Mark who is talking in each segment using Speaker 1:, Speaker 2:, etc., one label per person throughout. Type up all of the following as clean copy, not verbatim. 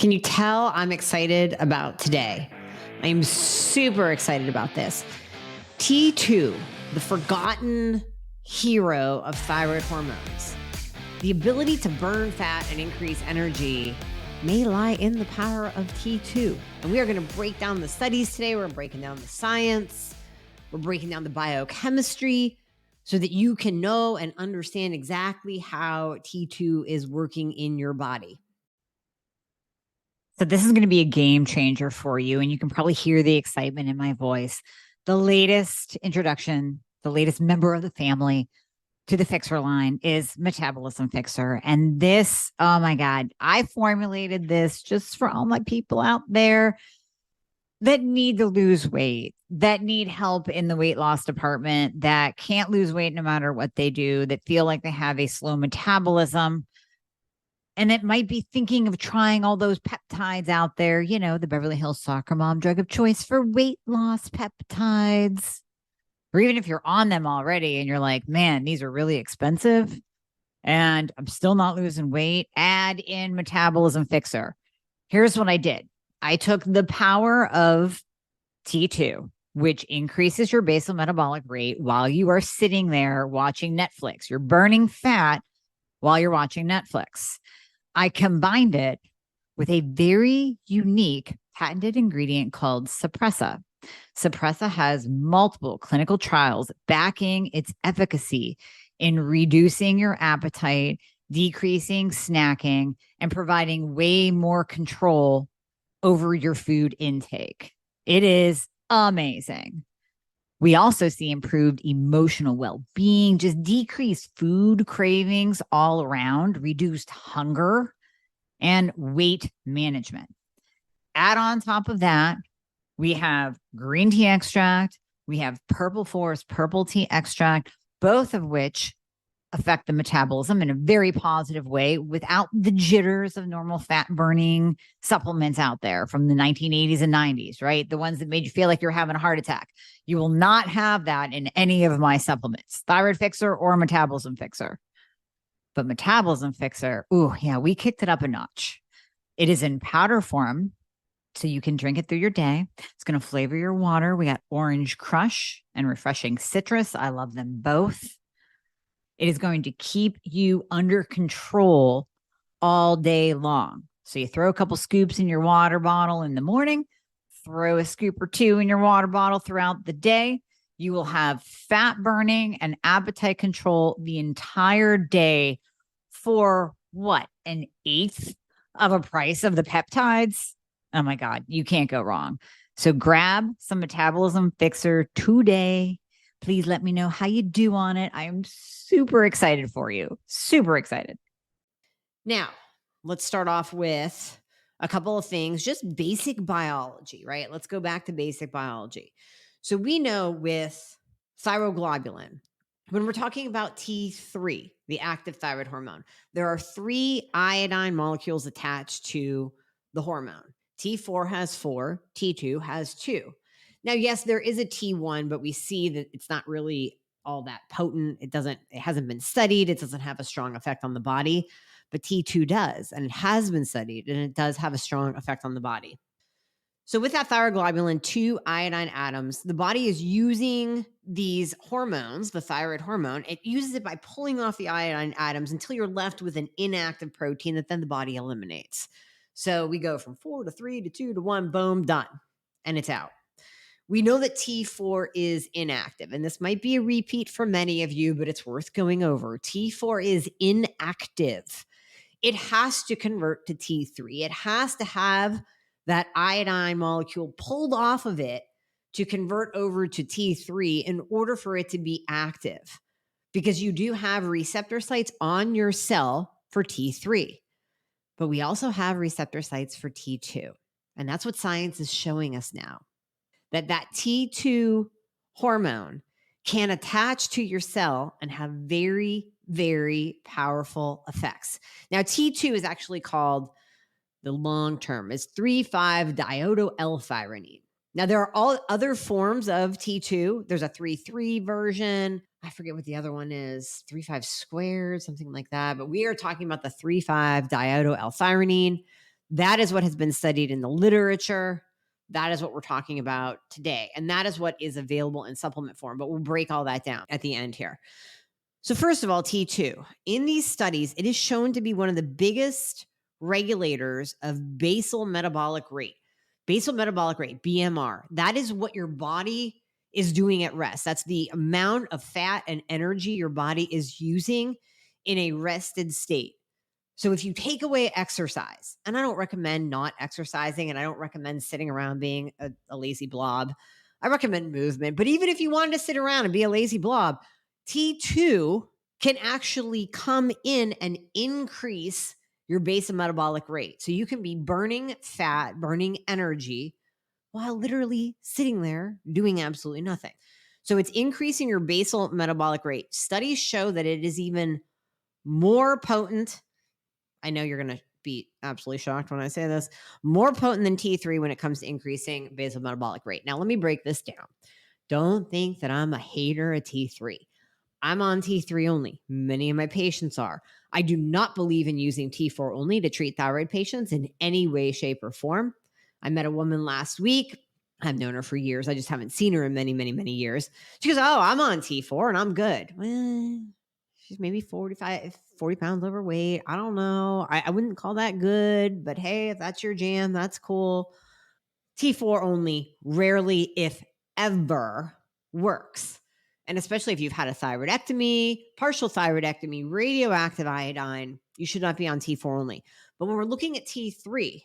Speaker 1: Can you tell I'm excited about today? I am super excited about this. T2, the forgotten hero of thyroid hormones. The ability to burn fat and increase energy may lie in the power of T2. And we are going to break down the studies today. We're breaking down the science. We're breaking down the biochemistry so that you can know and understand exactly how T2 is working in your body.
Speaker 2: So this is going to be a game changer for you, and you can probably hear the excitement in my voice. The latest introduction, the latest member of the family to the Fixxr line is Metabolism Fixxr. And this, oh my God, I formulated this just for all my people out there that need to lose weight, that need help in the weight loss department, that can't lose weight no matter what they do, that feel like they have a slow metabolism, and that might be thinking of trying all those peptides out there, you know, the Beverly Hills soccer mom drug of choice for weight loss peptides. Or even if you're on them already and you're like, man, these are really expensive and I'm still not losing weight, add in Metabolism Fixxr. Here's what I did. I took the power of T2, which increases your basal metabolic rate while you are sitting there watching Netflix. You're burning fat while you're watching Netflix. I combined it with a very unique patented ingredient called Suppressa. Suppressa has multiple clinical trials backing its efficacy in reducing your appetite, decreasing snacking, and providing way more control over your food intake. It is amazing. We also see improved emotional well-being, just decreased food cravings all around, reduced hunger, and weight management. Add on top of that, we have green tea extract, we have purple forest purple tea extract, both of which affect the metabolism in a very positive way without the jitters of normal fat burning supplements out there from the 1980s and 90s, right? The ones that made you feel like you're having a heart attack. You will not have that in any of my supplements, Thyroid Fixxr or Metabolism Fixxr. But Metabolism Fixxr, ooh, yeah, we kicked it up a notch. It is in powder form, so you can drink it through your day. It's going to flavor your water. We got orange crush and refreshing citrus. I love them both. It is going to keep you under control all day long. So you throw a couple scoops in your water bottle in the morning, throw a scoop or two in your water bottle throughout the day. You will have fat burning and appetite control the entire day for what? An eighth of a price of the peptides? Oh my God, you can't go wrong. So grab some Metabolism Fixxr today. Please let me know how you do on it. I am super excited for you. Super excited.
Speaker 1: Now, let's start off with a couple of things, just basic biology, right? Let's go back to basic biology. So we know with thyroglobulin, when we're talking about T3, the active thyroid hormone, there are 3 iodine molecules attached to the hormone. T4 has 4, T2 has 2. Now, yes, there is a T1, but we see that it's not really all that potent. It hasn't been studied. It doesn't have a strong effect on the body, but T2 does, and it has been studied, and it does have a strong effect on the body. So with that thyroglobulin, 2 iodine atoms, the body is using these hormones, the thyroid hormone. It uses it by pulling off the iodine atoms until you're left with an inactive protein that then the body eliminates. So we go from 4 to 3 to 2 to 1, boom, done, and it's out. We know that T4 is inactive, and this might be a repeat for many of you, but it's worth going over. T4 is inactive. It has to convert to T3. It has to have that iodine molecule pulled off of it to convert over to T3 in order for it to be active, because you do have receptor sites on your cell for T3, but we also have receptor sites for T2. And that's what science is showing us now, that T2 hormone can attach to your cell and have very, very powerful effects. Now, T2 is actually called, the long term is 3,5-diodo-L-thyronine. Now, there are all other forms of T2. There's a 3,3 version. I forget what the other one is, 3,5 squared, something like that. But we are talking about the 3,5-diodo-L-thyronine. That is what has been studied in the literature. That is what we're talking about today. And that is what is available in supplement form. But we'll break all that down at the end here. So, first of all, T2. In these studies, it is shown to be one of the biggest regulators of basal metabolic rate. Basal metabolic rate, BMR. That is what your body is doing at rest. That's the amount of fat and energy your body is using in a rested state. So if you take away exercise, and I don't recommend not exercising, and I don't recommend sitting around being a lazy blob, I recommend movement. But even if you wanted to sit around and be a lazy blob, T2 can actually come in and increase your basal metabolic rate. So you can be burning fat, burning energy while literally sitting there doing absolutely nothing. So it's increasing your basal metabolic rate. Studies show that it is even more potent. I know you're going to be absolutely shocked when I say this, more potent than T3 when it comes to increasing basal metabolic rate. Now, let me break this down. Don't think that I'm a hater of T3. I'm on T3 only. Many of my patients are. I do not believe in using T4 only to treat thyroid patients in any way, shape, or form. I met a woman last week. I've known her for years. I just haven't seen her in many, many, many years. She goes, "Oh, I'm on T4 and I'm good." Well, she's maybe 40 pounds overweight. I don't know. I wouldn't call that good, but hey, if that's your jam, that's cool. T4 only rarely, if ever, works. And especially if you've had a thyroidectomy, partial thyroidectomy, radioactive iodine, you should not be on T4 only. But when we're looking at T3,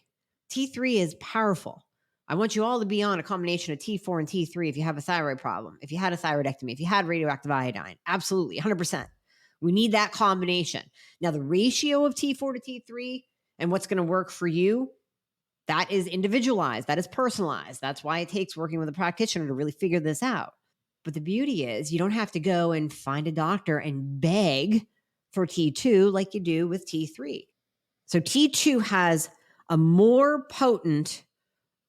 Speaker 1: T3 is powerful. I want you all to be on a combination of T4 and T3 if you have a thyroid problem, if you had a thyroidectomy, if you had radioactive iodine. Absolutely, 100%. We need that combination. Now, the ratio of T4 to T3 and what's going to work for you, that is individualized. That is personalized. That's why it takes working with a practitioner to really figure this out. But the beauty is you don't have to go and find a doctor and beg for T2 like you do with T3. So T2 has a more potent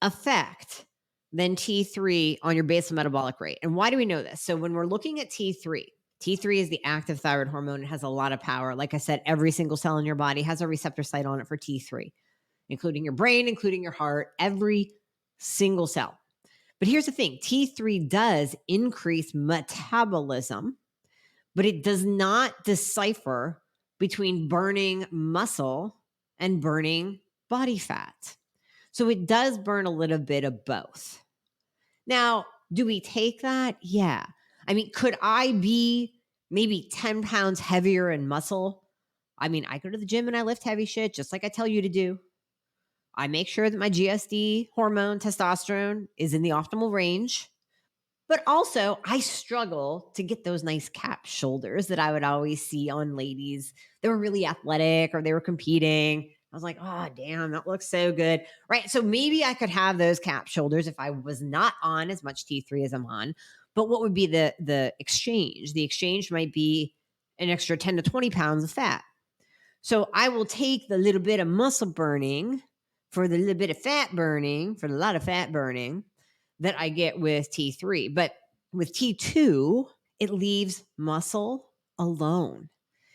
Speaker 1: effect than T3 on your basal metabolic rate. And why do we know this? So when we're looking at T3, T3 is the active thyroid hormone. It has a lot of power. Like I said, every single cell in your body has a receptor site on it for T3, including your brain, including your heart, every single cell. But here's the thing, T3 does increase metabolism, but it does not decipher between burning muscle and burning body fat. So it does burn a little bit of both. Now, do we take that? Yeah. I mean, could I be maybe 10 pounds heavier in muscle? I mean, I go to the gym and I lift heavy shit just like I tell you to do. I make sure that my GSD hormone, testosterone, is in the optimal range. But also, I struggle to get those nice cap shoulders that I would always see on ladies that were really athletic or they were competing. I was like, oh, damn, that looks so good. Right. So maybe I could have those cap shoulders if I was not on as much T3 as I'm on. But what would be the exchange? The exchange might be an extra 10 to 20 pounds of fat. So I will take the little bit of muscle burning for the little bit of fat burning, for a lot of fat burning that I get with T3. But with T2, it leaves muscle alone.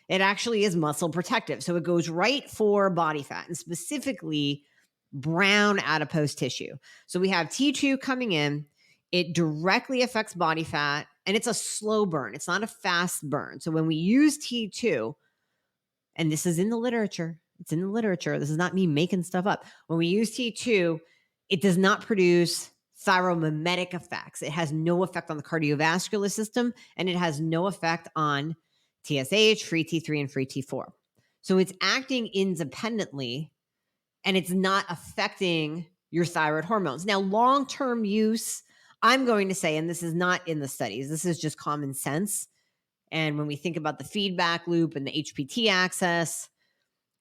Speaker 1: It actually is muscle protective. So it goes right for body fat and specifically brown adipose tissue. So we have T2 coming in. It directly affects body fat and it's a slow burn. It's not a fast burn. So when we use T2, and this is in the literature, it's in the literature. This is not me making stuff up. When we use T2, it does not produce thyromimetic effects. It has no effect on the cardiovascular system, and it has no effect on TSH, free T3, and free T4. So it's acting independently, and it's not affecting your thyroid hormones. Now, long-term use, I'm going to say, and this is not in the studies, this is just common sense. And when we think about the feedback loop and the HPT axis,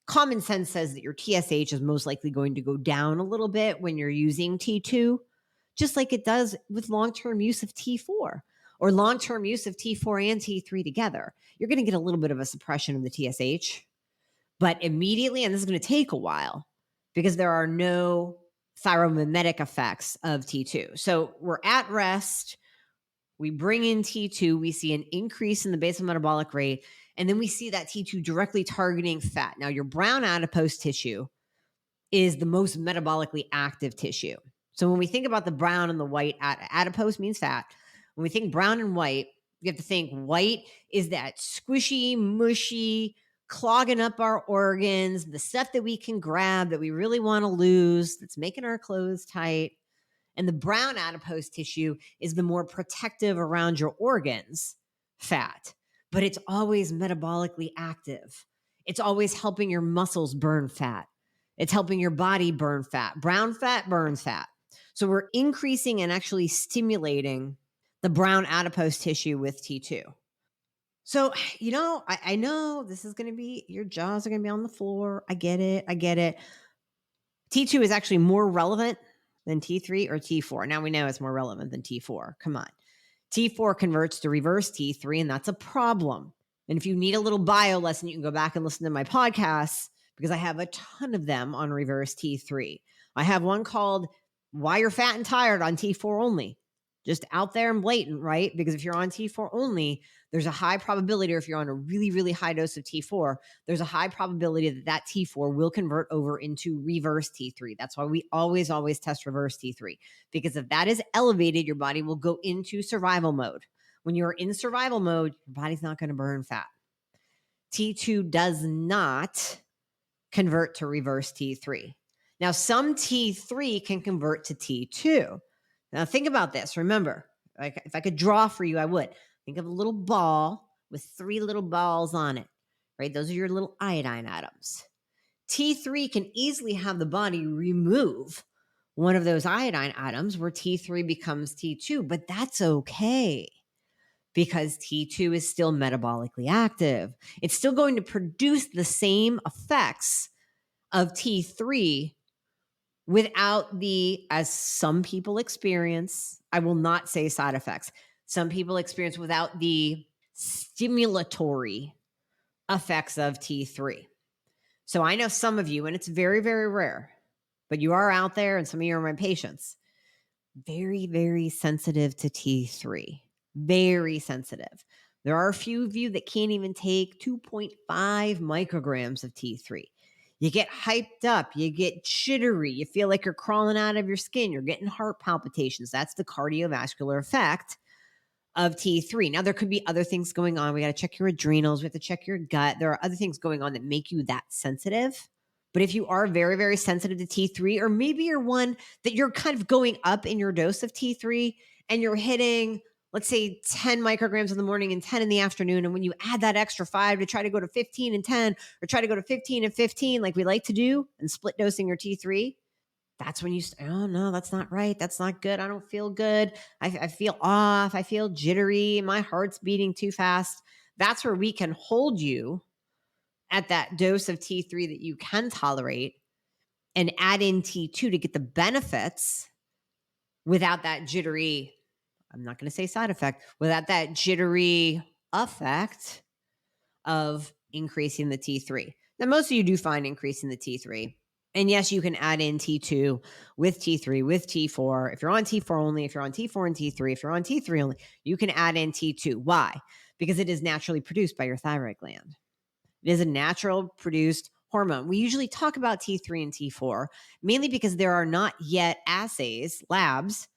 Speaker 1: common sense says that your TSH is most likely going to go down a little bit when you're using T2, just like it does with long-term use of T4 or long-term use of T4 and T3 together. You're going to get a little bit of a suppression of the TSH, but immediately, and this is going to take a while because there are no thyromimetic effects of T2. So we're at rest. We bring in T2, we see an increase in the basal metabolic rate, and then we see that T2 directly targeting fat. Now, your brown adipose tissue, is the most metabolically active tissue. So when we think about the brown and the white, adipose means fat. When we think brown and white, you have to think white is that squishy, mushy, clogging up our organs, the stuff that we can grab that we really want to lose, that's making our clothes tight. And the brown adipose tissue is the more protective around your organs fat, but it's always metabolically active. It's always helping your muscles burn fat. It's helping your body burn fat. Brown fat burns fat. So we're increasing and actually stimulating the brown adipose tissue with T2. So, I know this is going to be, your jaws are going to be on the floor. I get it. I get it. T2 is actually more relevant than T3 or T4. Now we know it's more relevant than T4. Come on. T4 converts to reverse T3, and that's a problem. And if you need a little bio lesson, you can go back and listen to my podcasts because I have a ton of them on reverse T3. I have one called Why You're Fat and Tired on T4 Only. Just out there and blatant, right? Because if you're on T4 only, there's a high probability, or if you're on a really, really high dose of T4, there's a high probability that that T4 will convert over into reverse T3. That's why we always, always test reverse T3. Because if that is elevated, your body will go into survival mode. When you're in survival mode, your body's not going to burn fat. T2 does not convert to reverse T3. Now, some T3 can convert to T2. Now, think about this. Remember, like if I could draw for you, I would. Think of a little ball with 3 little balls on it, right? Those are your little iodine atoms. T3 can easily have the body remove one of those iodine atoms where T3 becomes T2, but that's okay because T2 is still metabolically active. It's still going to produce the same effects of T3 without the, as some people experience, I will not say side effects. Some people experience without the stimulatory effects of T3. So I know some of you, and it's very, very rare, but you are out there, and some of you are my patients, very, very sensitive to T3. Very sensitive. There are a few of you that can't even take 2.5 micrograms of T3. You get hyped up, you get jittery, you feel like you're crawling out of your skin, you're getting heart palpitations. That's the cardiovascular effect of T3. Now, there could be other things going on. We got to check your adrenals, we have to check your gut. There are other things going on that make you that sensitive. But if you are very, very sensitive to T3, or maybe you're one that you're kind of going up in your dose of T3 and you're hitting, let's say 10 micrograms in the morning and 10 in the afternoon. And when you add that extra 5 to try to go to 15 and 10, or try to go to 15 and 15, like we like to do, and split dosing your T3, that's when you say, oh no, that's not right. That's not good. I don't feel good. I feel off. I feel jittery. My heart's beating too fast. That's where we can hold you at that dose of T3 that you can tolerate and add in T2 to get the benefits without that jittery, I'm not going to say side effect, without that jittery effect of increasing the T3. Now, most of you do find increasing the T3. And yes, you can add in T2 with T3, with T4. If you're on T4 only, if you're on T4 and T3, if you're on T3 only, you can add in T2. Why? Because it is naturally produced by your thyroid gland. It is a natural produced hormone. We usually talk about T3 and T4, mainly because there are not yet assays, labs,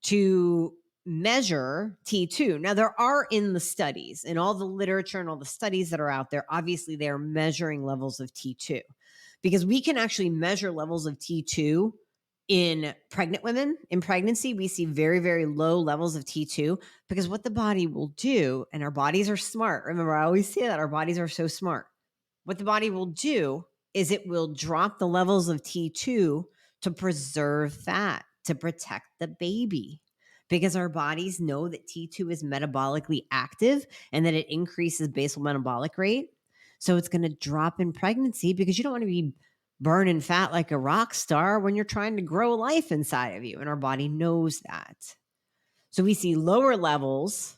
Speaker 1: to measure T2. Now, there are in the studies, in all the literature and all the studies that are out there, obviously they're measuring levels of T2 because we can actually measure levels of T2 in pregnant women. In pregnancy, we see very, very low levels of T2 because what the body will do, and our bodies are smart. Remember, I always say that our bodies are so smart. What the body will do is it will drop the levels of T2 to preserve fat, to protect the baby, because our bodies know that T2 is metabolically active and that it increases basal metabolic rate. So it's going to drop in pregnancy because you don't want to be burning fat like a rock star when you're trying to grow life inside of you. And our body knows that. So we see lower levels,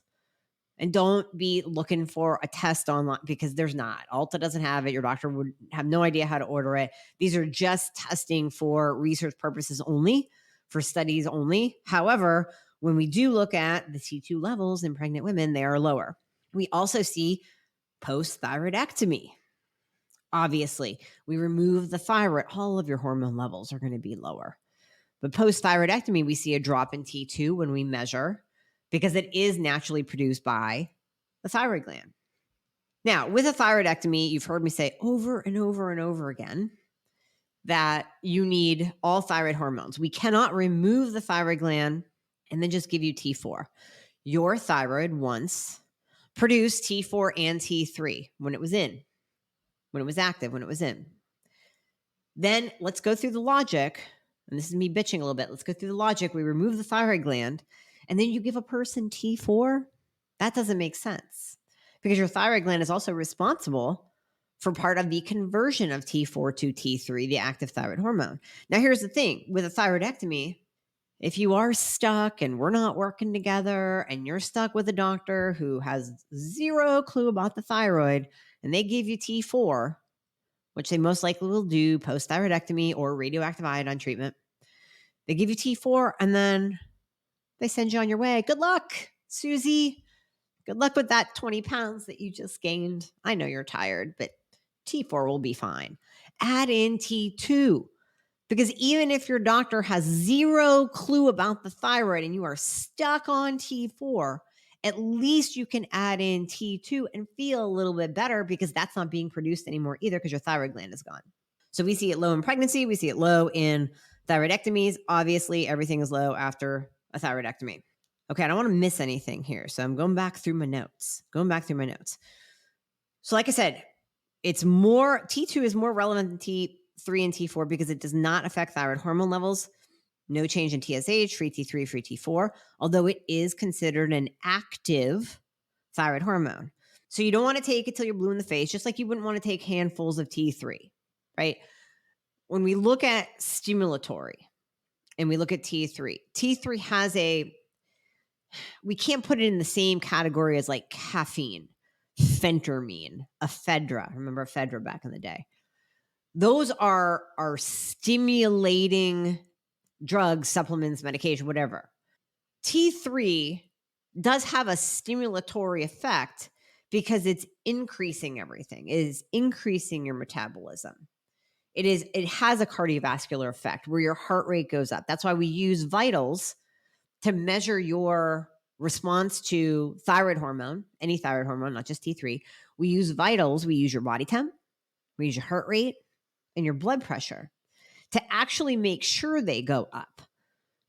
Speaker 1: and don't be looking for a test online because there's not. Ulta doesn't have it. Your doctor would have no idea how to order it. These are just testing for research purposes only, for studies only. However, when we do look at the T2 levels in pregnant women, they are lower. We also see post-thyroidectomy. Obviously, we remove the thyroid, all of your hormone levels are going to be lower. But post thyroidectomy, we see a drop in T2 when we measure because it is naturally produced by the thyroid gland. Now, with a thyroidectomy, you've heard me say over and over and over again that you need all thyroid hormones. We cannot remove the thyroid gland and then just give you T4. Your thyroid once produced T4 and T3 when it was in, when it was active, when it was in. Then let's go through the logic. And this is me bitching a little bit. Let's go through the logic. We remove the thyroid gland and then you give a person T4. That doesn't make sense because your thyroid gland is also responsible for part of the conversion of T4 to T3, the active thyroid hormone. Now, here's the thing with a thyroidectomy, if you are stuck and we're not working together and you're stuck with a doctor who has zero clue about the thyroid and they give you T4, which they most likely will do post thyroidectomy or radioactive iodine treatment, they give you T4 and then they send you on your way. Good luck, Susie. Good luck with that 20 pounds that you just gained. I know you're tired, but T4 will be fine. Add in T2 because even if your doctor has zero clue about the thyroid and you are stuck on T4, at least you can add in T2 and feel a little bit better because that's not being produced anymore either because your thyroid gland is gone. So we see it low in pregnancy. We see it low in thyroidectomies. Obviously, everything is low after a thyroidectomy. Okay, I don't want to miss anything here. So I'm going back through my notes. So like I said, it's more, T2 is more relevant than T3 and T4 because it does not affect thyroid hormone levels. No change in TSH, free T3, free T4, although it is considered an active thyroid hormone. So you don't want to take it till you're blue in the face, just like you wouldn't want to take handfuls of T3, right? When we look at stimulatory and we look at T3, T3 has we can't put it in the same category as like caffeine, phentermine, ephedra. Remember ephedra back in the day? Those are stimulating drugs, supplements, medication, whatever. T3 does have a stimulatory effect because it's increasing everything. It is increasing your metabolism. It has a cardiovascular effect where your heart rate goes up. That's why we use vitals to measure your response to thyroid hormone, any thyroid hormone, not just T3. We use vitals. We use your body temp, we use your heart rate and your blood pressure to actually make sure they go up.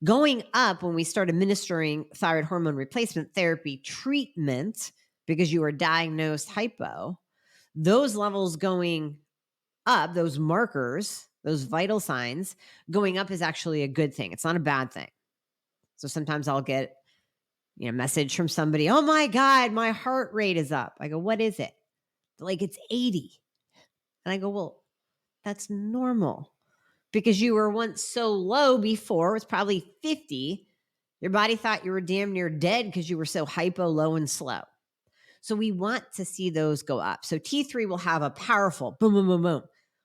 Speaker 1: Going up when we start administering thyroid hormone replacement therapy treatment because you are diagnosed hypo, those levels going up, those markers, those vital signs going up is actually a good thing. It's not a bad thing. So sometimes I'll get a message from somebody, oh my God, my heart rate is up. I go, what is it? They're like, it's 80. And I go, well, that's normal because you were once so low before, it was probably 50. Your body thought you were damn near dead because you were so hypo, low, and slow. So we want to see those go up. So T3 will have a powerful boom, boom, boom, boom.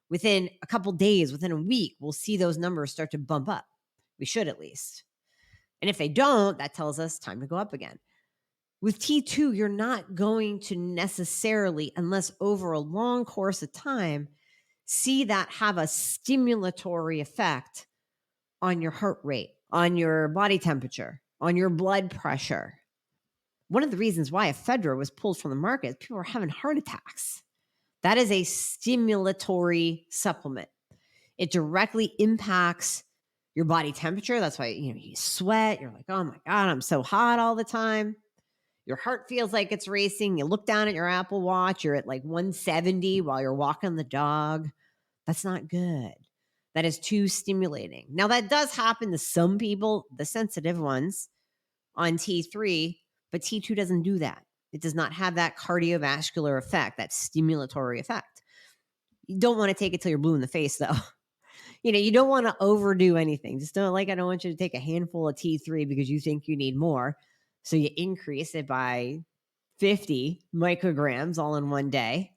Speaker 1: Within a couple days, within a week, we'll see those numbers start to bump up. We should at least. And if they don't, that tells us time to go up again. With T2, you're not going to necessarily, unless over a long course of time, see that have a stimulatory effect on your heart rate, on your body temperature, on your blood pressure. One of the reasons why ephedra was pulled from the market is people were having heart attacks. That is a stimulatory supplement. It directly impacts your body temperature. That's why you sweat. You're like, oh my God, I'm so hot all the time. Your heart feels like it's racing. You look down at your Apple Watch. You're at like 170 while you're walking the dog. That's not good. That is too stimulating. Now, that does happen to some people, the sensitive ones on T3, but T2 doesn't do that. It does not have that cardiovascular effect, that stimulatory effect. You don't want to take it till you're blue in the face, though. You don't want to overdo anything. Just I don't want you to take a handful of T3 because you think you need more. So you increase it by 50 micrograms all in one day.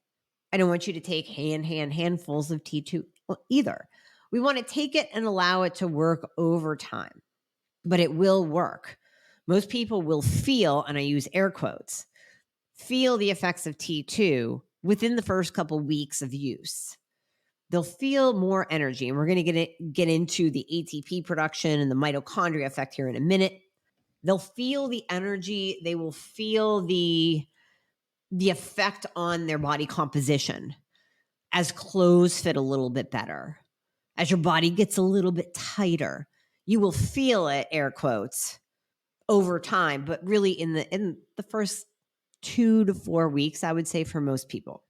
Speaker 1: I don't want you to take handfuls of T2 either. We want to take it and allow it to work over time, but it will work. Most people will feel, and I use air quotes, feel the effects of T2 within the first couple weeks of use. They'll feel more energy. And we're going to get into the ATP production and the mitochondria effect here in a minute. They'll feel the energy. They will feel the effect on their body composition as clothes fit a little bit better, as your body gets a little bit tighter. You will feel it, air quotes, over time, but really in the first 2 to 4 weeks, I would say, for most people.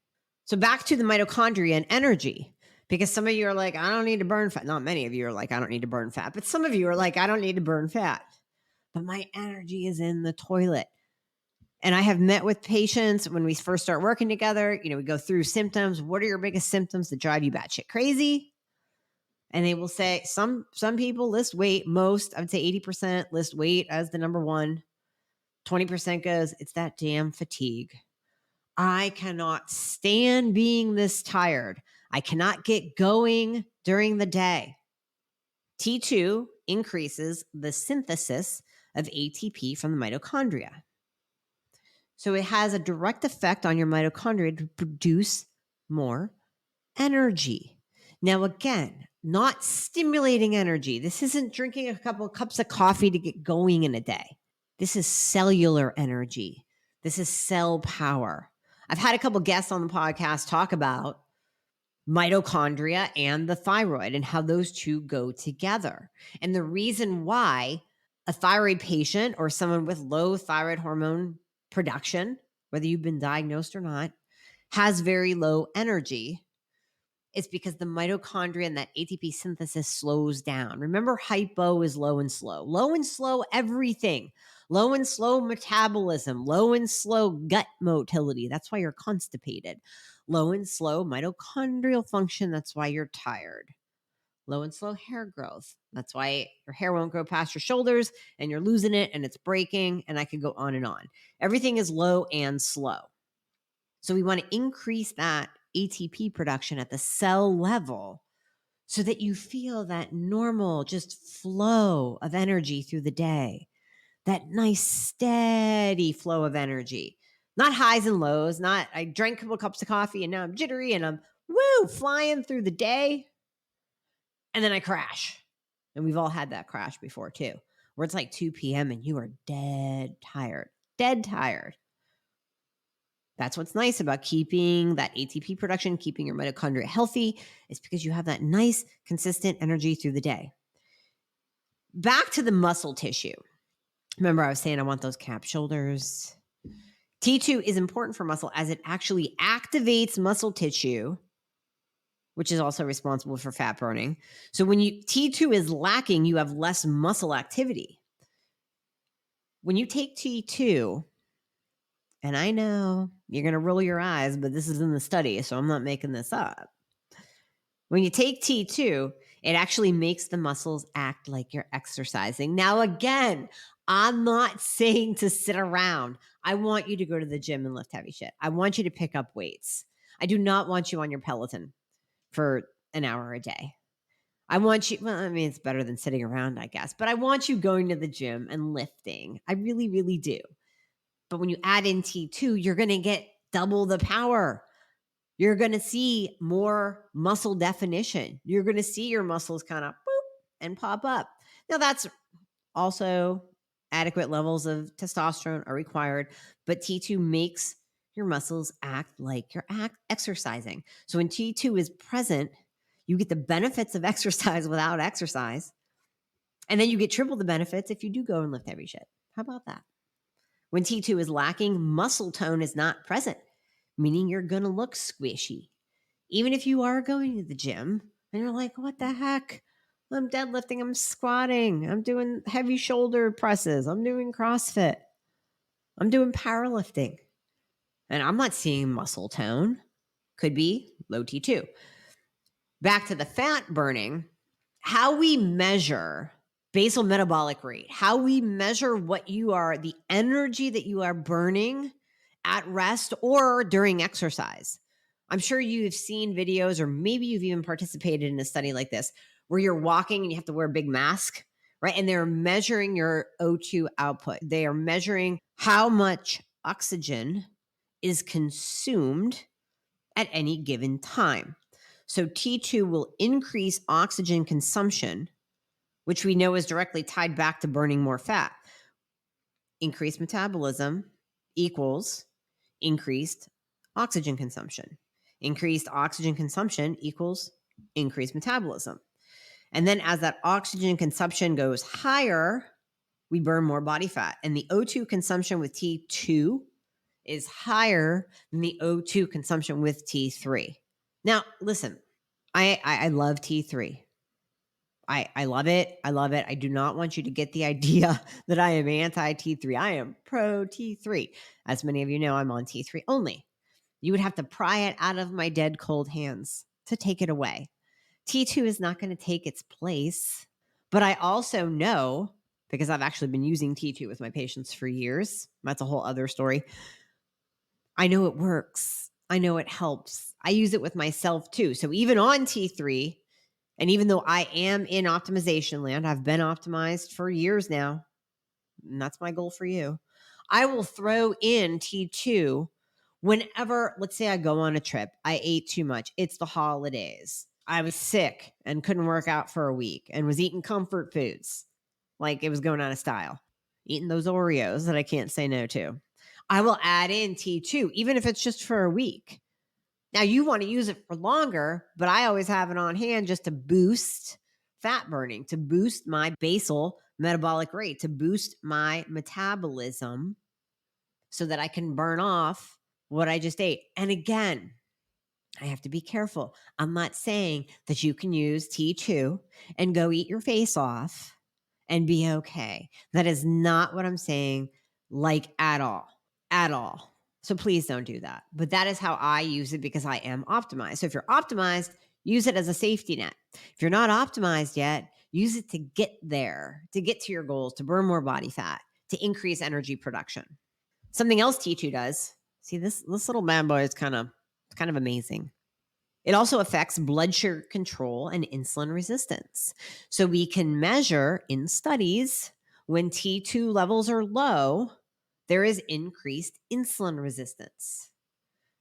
Speaker 1: So back to the mitochondria and energy, because some of you are like, I don't need to burn fat. Not many of you are like, I don't need to burn fat, but some of you are like, I don't need to burn fat, but my energy is in the toilet. And I have met with patients when we first start working together, we go through symptoms. What are your biggest symptoms that drive you batshit crazy? And they will say, some people list weight. Most, I would say 80% list weight as the number one. 20% goes, it's that damn fatigue. I cannot stand being this tired. I cannot get going during the day. T2 increases the synthesis of ATP from the mitochondria. So it has a direct effect on your mitochondria to produce more energy. Now, again, not stimulating energy. This isn't drinking a couple of cups of coffee to get going in a day. This is cellular energy. This is cell power. I've had a couple guests on the podcast talk about mitochondria and the thyroid and how those two go together. And the reason why a thyroid patient or someone with low thyroid hormone production, whether you've been diagnosed or not, has very low energy, it's because the mitochondria and that ATP synthesis slows down. Remember, hypo is low and slow. Low and slow everything. Low and slow metabolism. Low and slow gut motility. That's why you're constipated. Low and slow mitochondrial function. That's why you're tired. Low and slow hair growth. That's why your hair won't grow past your shoulders and you're losing it and it's breaking, and I could go on and on. Everything is low and slow. So we want to increase that ATP production at the cell level so that you feel that normal just flow of energy through the day, that nice steady flow of energy, not highs and lows, not I drank a couple cups of coffee and now I'm jittery and I'm flying through the day and then I crash. And we've all had that crash before too, where it's like 2 p.m. and you are dead tired. That's what's nice about keeping that ATP production, keeping your mitochondria healthy, is because you have that nice, consistent energy through the day. Back to the muscle tissue. Remember, I was saying I want those cap shoulders. T2 is important for muscle as it actually activates muscle tissue, which is also responsible for fat burning. So when T2 is lacking, you have less muscle activity. When you take T2, and I know you're going to roll your eyes, but this is in the study, so I'm not making this up. When you take T2, it actually makes the muscles act like you're exercising. Now, again, I'm not saying to sit around. I want you to go to the gym and lift heavy shit. I want you to pick up weights. I do not want you on your Peloton for an hour a day. I want you, it's better than sitting around, I guess, but I want you going to the gym and lifting. I really, really do. But when you add in T2, you're going to get double the power. You're going to see more muscle definition. You're going to see your muscles kind of boop and pop up. Now, that's also adequate levels of testosterone are required, but T2 makes your muscles act like you're exercising. So when T2 is present, you get the benefits of exercise without exercise. And then you get triple the benefits if you do go and lift heavy shit. How about that? When T2 is lacking, muscle tone is not present, meaning you're going to look squishy. Even if you are going to the gym and you're like, what the heck? I'm deadlifting, I'm squatting, I'm doing heavy shoulder presses, I'm doing CrossFit, I'm doing powerlifting, and I'm not seeing muscle tone. Could be low T2. Back to the fat burning, how we measure basal metabolic rate, how we measure what you are, the energy that you are burning at rest or during exercise. I'm sure you've seen videos, or maybe you've even participated in a study like this, where you're walking and you have to wear a big mask, right? And they're measuring your O2 output. They are measuring how much oxygen is consumed at any given time. So T2 will increase oxygen consumption, which we know is directly tied back to burning more fat. Increased metabolism equals increased oxygen consumption. Increased oxygen consumption equals increased metabolism. And then as that oxygen consumption goes higher, we burn more body fat. And the O2 consumption with T2 is higher than the O2 consumption with T3. Now, listen, I love T3. I love it. I love it. I do not want you to get the idea that I am anti T3. I am pro T3. As many of you know, I'm on T3 only. You would have to pry it out of my dead cold hands to take it away. T2 is not going to take its place. But I also know, because I've actually been using T2 with my patients for years, that's a whole other story. I know it works. I know it helps. I use it with myself too. So even on T3, and even though I am in optimization land, I've been optimized for years now, and that's my goal for you. I will throw in T2 whenever, let's say I go on a trip, I ate too much, it's the holidays, I was sick and couldn't work out for a week and was eating comfort foods like it was going out of style, eating those Oreos that I can't say no to. I will add in T2, even if it's just for a week. Now, you want to use it for longer, but I always have it on hand just to boost fat burning, to boost my basal metabolic rate, to boost my metabolism so that I can burn off what I just ate. And again, I have to be careful. I'm not saying that you can use T2 and go eat your face off and be okay. That is not what I'm saying, like at all, at all. So please don't do that. But that is how I use it because I am optimized. So if you're optimized, use it as a safety net. If you're not optimized yet, use it to get there, to get to your goals, to burn more body fat, to increase energy production. Something else T2 does. See, this little bad boy is kind of amazing. It also affects blood sugar control and insulin resistance. So we can measure in studies when T2 levels are low, there is increased insulin resistance.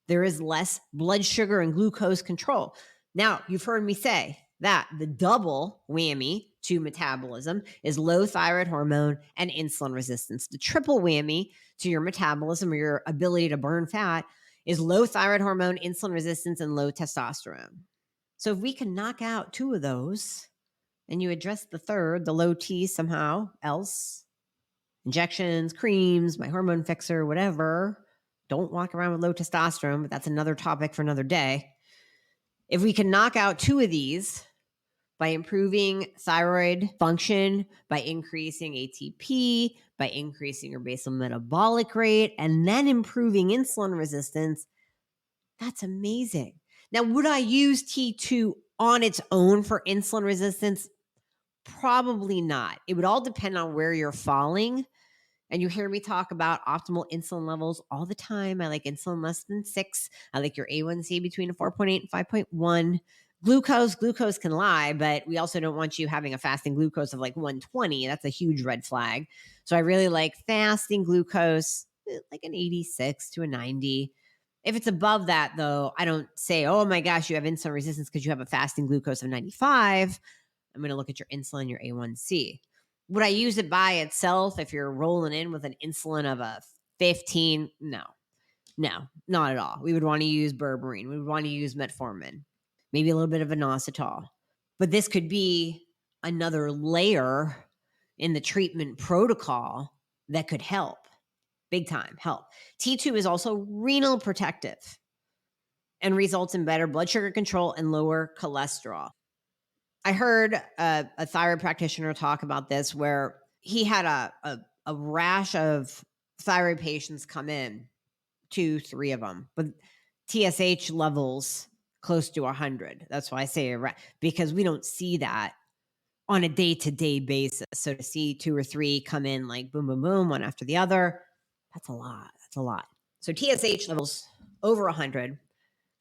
Speaker 1: There is less blood sugar and glucose control. Now, you've heard me say that the double whammy to metabolism is low thyroid hormone and insulin resistance. The triple whammy to your metabolism or your ability to burn fat is low thyroid hormone, insulin resistance, and low testosterone. So if we can knock out two of those and you address the third, the low T somehow else, injections, creams, my hormone fixer, whatever, don't walk around with low testosterone, but that's another topic for another day. If we can knock out two of these by improving thyroid function, by increasing ATP, by increasing your basal metabolic rate, and then improving insulin resistance, that's amazing. Now, would I use T2 on its own for insulin resistance? Probably not. It would all depend on where you're falling. And you hear me talk about optimal insulin levels all the time. I like insulin less than 6. I like your A1C between a 4.8 and 5.1. Glucose can lie, but we also don't want you having a fasting glucose of like 120. That's a huge red flag. So I really like fasting glucose, like an 86 to a 90. If it's above that, though, I don't say, oh my gosh, you have insulin resistance because you have a fasting glucose of 95. I'm going to look at your insulin, your A1C. Would I use it by itself if you're rolling in with an insulin of a 15? No, not at all. We would want to use berberine. We would want to use metformin, maybe a little bit of inositol. But this could be another layer in the treatment protocol that could help, big time help. T2 is also renal protective and results in better blood sugar control and lower cholesterol. I heard a thyroid practitioner talk about this where he had a rash of thyroid patients come in, 2-3 of them, with TSH levels close to 100. That's why I say because we don't see that on a day-to-day basis. So to see 2 or 3 come in like boom, boom, boom, one after the other, that's a lot. That's a lot. So TSH levels over 100.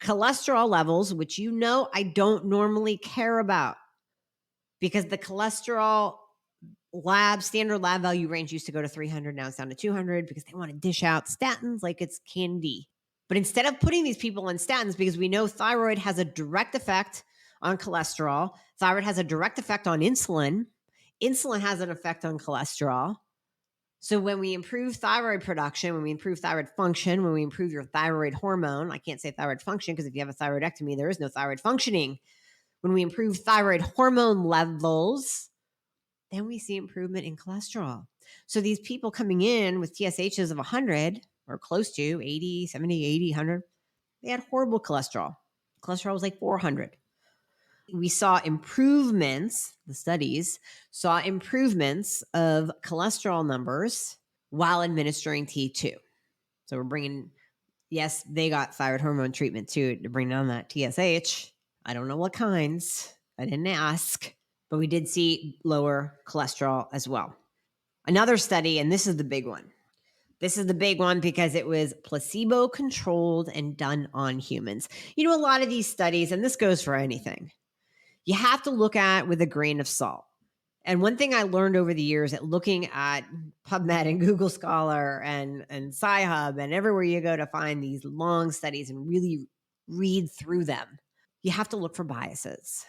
Speaker 1: Cholesterol levels, which I don't normally care about, because the cholesterol standard lab value range used to go to 300. Now it's down to 200 because they want to dish out statins like it's candy. But instead of putting these people on statins, because we know thyroid has a direct effect on cholesterol, thyroid has a direct effect on insulin, insulin has an effect on cholesterol. So when we improve thyroid production, when we improve thyroid function, when we improve your thyroid hormone, I can't say thyroid function because if you have a thyroidectomy, there is no thyroid functioning. When we improve thyroid hormone levels, then we see improvement in cholesterol. So these people coming in with TSHs of 100 or close to 80, 70, 80, 100, they had horrible cholesterol. Cholesterol was like 400. We saw improvements, the studies saw improvements of cholesterol numbers while administering T2. So we're bringing, yes, they got thyroid hormone treatment too to bring down that TSH. I don't know what kinds. I didn't ask, but we did see lower cholesterol as well. Another study, and this is the big one. This is the big one because it was placebo controlled and done on humans. You know, a lot of these studies, and this goes for anything, you have to look at with a grain of salt. And one thing I learned over the years at looking at PubMed and Google Scholar and Sci-Hub and everywhere you go to find these long studies and really read through them, you have to look for biases.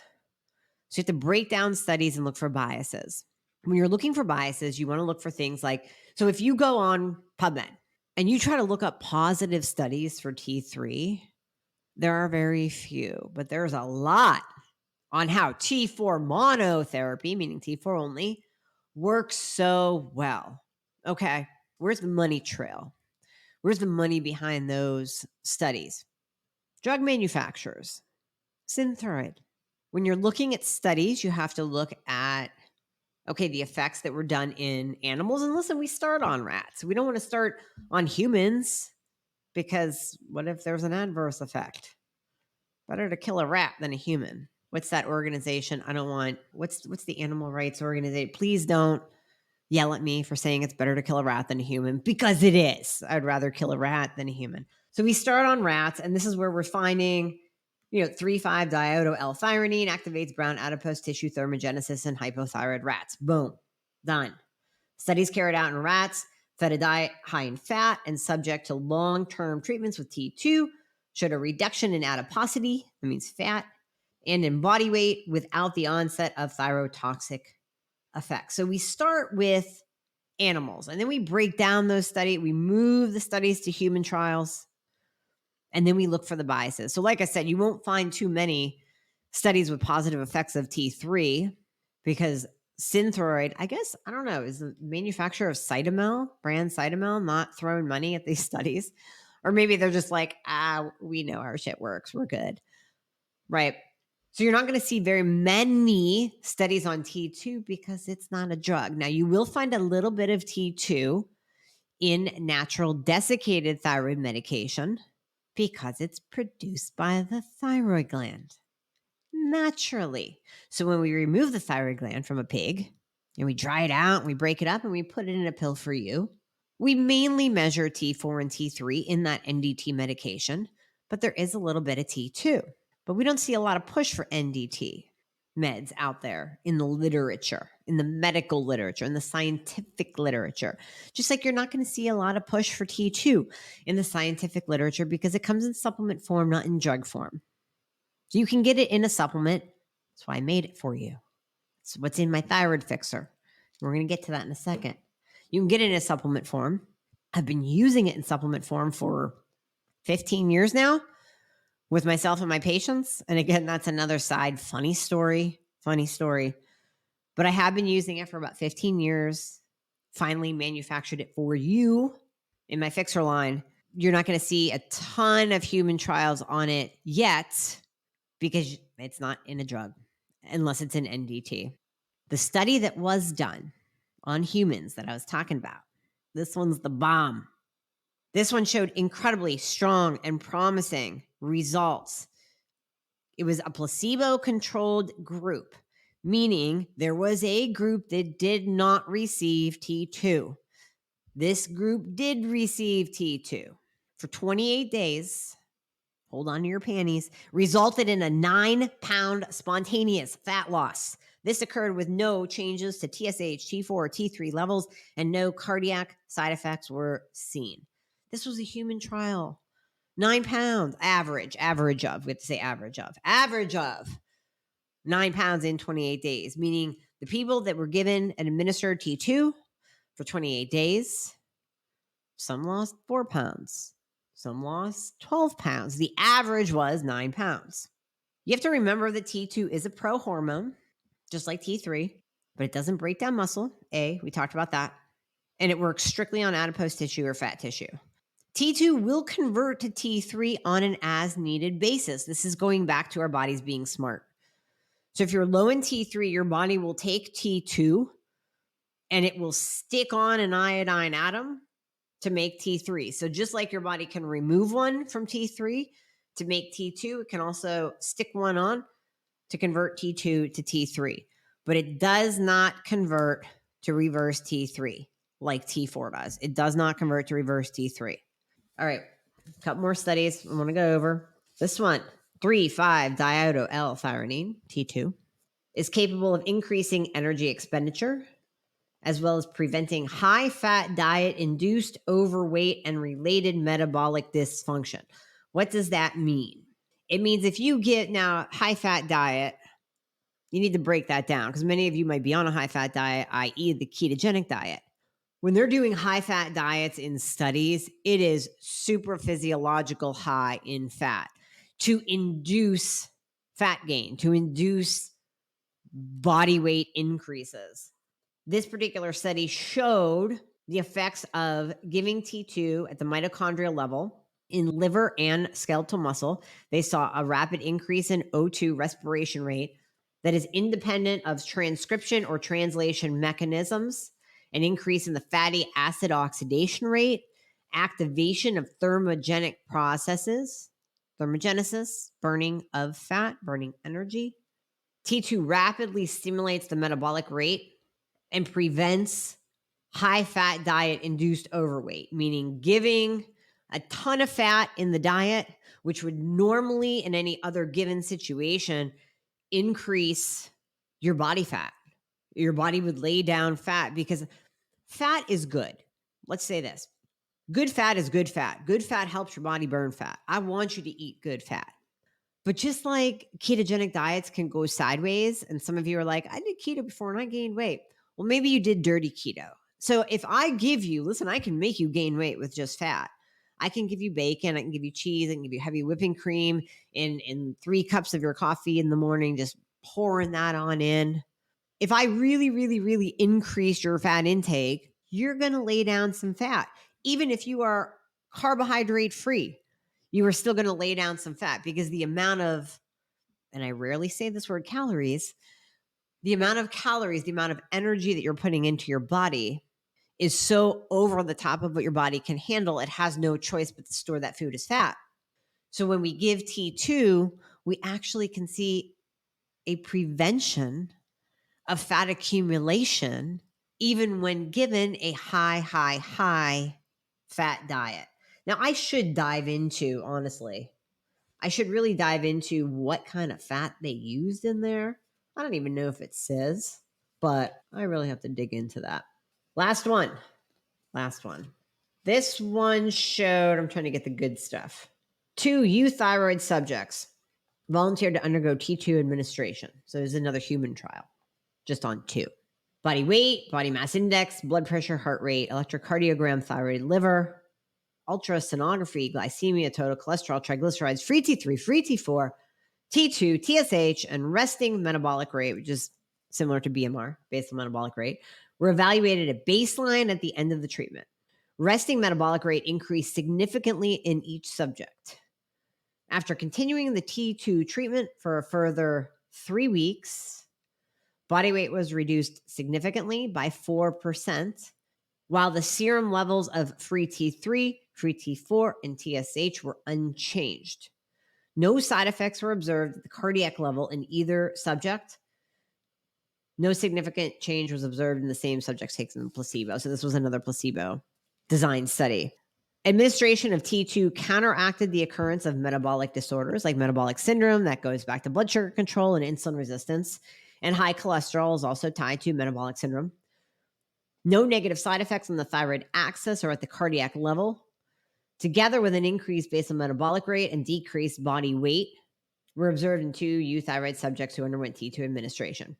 Speaker 1: So you have to break down studies and look for biases. When you're looking for biases, you want to look for things like, so if you go on PubMed and you try to look up positive studies for T3, there are very few, but there's a lot on how T4 monotherapy, meaning T4 only, works so well. Okay, where's the money trail? Where's the money behind those studies? Drug manufacturers, Synthroid. When you're looking at studies, you have to look at, okay, the effects that were done in animals. And listen, we start on rats. We don't want to start on humans because what if there's an adverse effect? Better to kill a rat than a human. What's that organization? I don't want, what's the animal rights organization? Please don't yell at me for saying it's better to kill a rat than a human, because it is. I'd rather kill a rat than a human. So we start on rats, and this is where we're finding, 3,5-diodo-L-thyrionine activates brown adipose tissue thermogenesis in hypothyroid rats. Boom, done. Studies carried out in rats, fed a diet high in fat and subject to long-term treatments with T2, showed a reduction in adiposity, that means fat, and in body weight without the onset of thyrotoxic effects. So we start with animals, and then we break down those studies. We move the studies to human trials, and then we look for the biases. So like I said, you won't find too many studies with positive effects of T3 because Synthroid, I guess, I don't know, is the manufacturer of Cytomel, brand Cytomel, not throwing money at these studies? Or maybe they're just like, we know our shit works. We're good. Right. So you're not going to see very many studies on T2 because it's not a drug. Now, you will find a little bit of T2 in natural desiccated thyroid medication because it's produced by the thyroid gland naturally. So when we remove the thyroid gland from a pig and we dry it out and we break it up and we put it in a pill for you, we mainly measure T4 and T3 in that NDT medication, but there is a little bit of T2. But we don't see a lot of push for NDT meds out there in the literature, in the medical literature, in the scientific literature. Just like you're not going to see a lot of push for T2 in the scientific literature because it comes in supplement form, not in drug form. So you can get it in a supplement. That's why I made it for you. It's what's in my Thyroid Fixxr. We're going to get to that in a second. You can get it in a supplement form. I've been using it in supplement form for 15 years now with myself and my patients. And again, that's another side funny story. But I have been using it for about 15 years. Finally manufactured it for you in my Fixxr line. You're not going to see a ton of human trials on it yet because it's not in a drug unless it's in NDT. The study that was done on humans that I was talking about, this one's the bomb. This one showed incredibly strong and promising results. It was a placebo-controlled group, meaning there was a group that did not receive T2. This group did receive T2 for 28 days. Hold on to your panties, resulted in a 9-pound spontaneous fat loss. This occurred with no changes to TSH, T4, or T3 levels, and no cardiac side effects were seen. This was a human trial. 9 pounds, average of, we have to say average of 9 pounds in 28 days, meaning the people that were given and administered T2 for 28 days, some lost 4 pounds, some lost 12 pounds. The average was 9 pounds. You have to remember that T2 is a pro hormone, just like T3, but it doesn't break down muscle. We talked about that. And it works strictly on adipose tissue or fat tissue. T2 will convert to T3 on an as needed basis. This is going back to our bodies being smart. So if you're low in T3, your body will take T2 and it will stick on an iodine atom to make T3. So just like your body can remove one from T3 to make T2, it can also stick one on to convert T2 to T3. But it does not convert to reverse T3 like T4 does. It does not convert to reverse T3. All right, a couple more studies I want to go over. This one, 3,5-diodo-L-thymine, T2, is capable of increasing energy expenditure as well as preventing high-fat diet-induced overweight and related metabolic dysfunction. What does that mean? It means if you get now high-fat diet, you need to break that down because many of you might be on a high-fat diet, i.e. the ketogenic diet. When they're doing high-fat diets in studies, it is super physiological high in fat to induce fat gain, to induce body weight increases. This particular study showed the effects of giving T2 at the mitochondrial level in liver and skeletal muscle. They saw a rapid increase in O2 respiration rate that is independent of transcription or translation mechanisms, an increase in the fatty acid oxidation rate, activation of thermogenic processes, thermogenesis, burning of fat, burning energy. T2 rapidly stimulates the metabolic rate and prevents high-fat diet-induced overweight, meaning giving a ton of fat in the diet, which would normally in any other given situation increase your body fat. Your body would lay down fat because fat is good. Let's say this. Good fat is good fat. Good fat helps your body burn fat. I want you to eat good fat. But just like ketogenic diets can go sideways, and some of you are like, I did keto before and I gained weight. Well, maybe you did dirty keto. So if I give you, listen, I can make you gain weight with just fat. I can give you bacon. I can give you cheese. I can give you heavy whipping cream in 3 cups of your coffee in the morning, just pouring that on in. If I really, really, really increase your fat intake, you're going to lay down some fat. Even if you are carbohydrate free, you are still going to lay down some fat because the amount of, and I rarely say this word calories, the amount of calories, the amount of energy that you're putting into your body is so over the top of what your body can handle. It has no choice but to store that food as fat. So when we give T2, we actually can see a prevention of fat accumulation, even when given a high fat diet. Now, I should dive into, honestly, I should really dive into what kind of fat they used in there. I don't even know if it says, but I really have to dig into that. Last one. This one showed, I'm trying to get the good stuff. 2 euthyroid subjects volunteered to undergo T2 administration. So there's another human trial, just on 2. Body weight, body mass index, blood pressure, heart rate, electrocardiogram, thyroid, liver, ultrasonography, glycemia, total cholesterol, triglycerides, free T3, free T4, T2, TSH, and resting metabolic rate, which is similar to BMR, basal metabolic rate, were evaluated at baseline at the end of the treatment. Resting metabolic rate increased significantly in each subject. After continuing the T2 treatment for a further 3 weeks, body weight was reduced significantly by 4%, while the serum levels of free T3, free T4, and TSH were unchanged. No side effects were observed at the cardiac level in either subject. No significant change was observed in the same subjects taken in placebo. So this was another placebo design study. Administration of T2 counteracted the occurrence of metabolic disorders like metabolic syndrome, that goes back to blood sugar control and insulin resistance, and high cholesterol is also tied to metabolic syndrome. No negative side effects on the thyroid axis or at the cardiac level. together with an increased basal metabolic rate and decreased body weight, were observed in 2 euthyroid subjects who underwent T2 administration.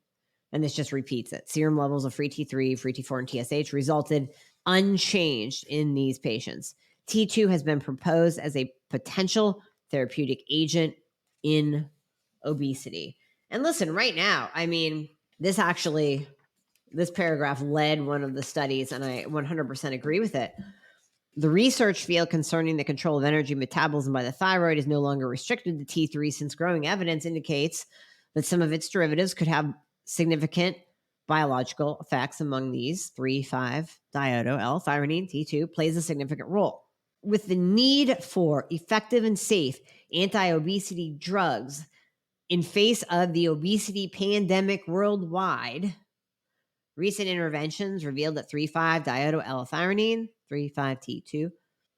Speaker 1: And this just repeats it. Serum levels of free T3, free T4, and TSH resulted unchanged in these patients. T2 has been proposed as a potential therapeutic agent in obesity. And listen, right now, I mean, this paragraph led one of the studies, and I 100% agree with it. The research field concerning the control of energy metabolism by the thyroid is no longer restricted to T3, since growing evidence indicates that some of its derivatives could have significant biological effects. Among these, 3,5-diodo-L-thymine, T2, plays a significant role. With the need for effective and safe anti-obesity drugs in face of the obesity pandemic worldwide, recent interventions revealed that 3,5-diodo-L-thymine, 3,5-T2,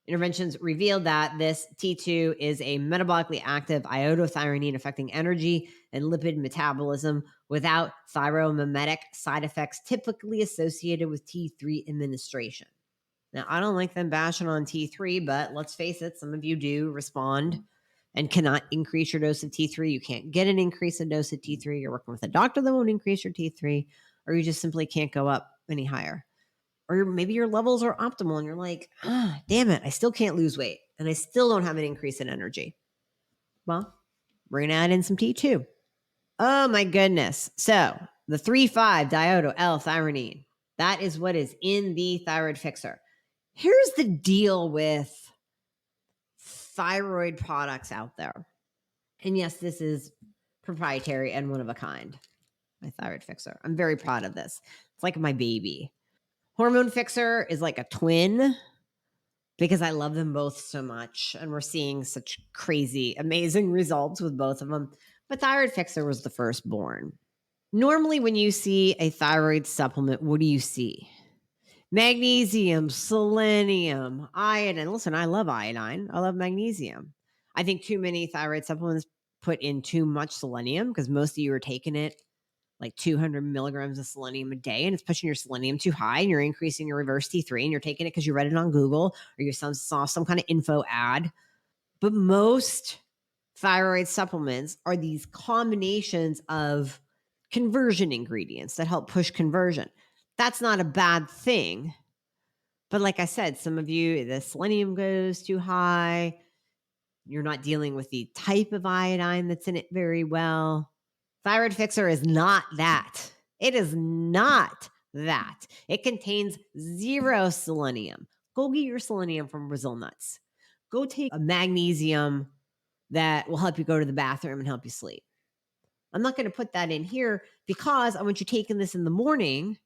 Speaker 1: interventions revealed that this T2 is a metabolically active iodothyronine affecting energy and lipid metabolism without thyromimetic side effects typically associated with T3 administration. Now, I don't like them bashing on T3, but let's face it, some of you do respond and cannot increase your dose of T3. You can't get an increase in dose of T3. You're working with a doctor that won't increase your T3, or you just simply can't go up any higher. Or maybe your levels are optimal and you're like, damn it, I still can't lose weight and I still don't have an increase in energy. Well, we're going to add in some T2. Oh my goodness. So the 3,5-diodo-L-thymine, that is what is in the Thyroid Fixxr. Here's the deal with thyroid products out there. And yes, this is proprietary and one of a kind. My Thyroid Fixxr. I'm very proud of this. It's like my baby. Hormone Fixxr is like a twin because I love them both so much. And we're seeing such crazy, amazing results with both of them. But Thyroid Fixxr was the firstborn. Normally, when you see a thyroid supplement, what do you see? Magnesium, selenium, iodine. Listen, I love iodine. I love magnesium. I think too many thyroid supplements put in too much selenium because most of you are taking it like 200 milligrams of selenium a day, and it's pushing your selenium too high, and you're increasing your reverse T3, and you're taking it because you read it on Google or you saw some kind of info ad. But most thyroid supplements are these combinations of conversion ingredients that help push conversion. That's not a bad thing. But like I said, some of you, the selenium goes too high. You're not dealing with the type of iodine that's in it very well. Thyroid Fixxr is not that. It is not that. It contains 0 selenium. Go get your selenium from Brazil nuts. Go take a magnesium that will help you go to the bathroom and help you sleep. I'm not going to put that in here because I want you taking this in the morning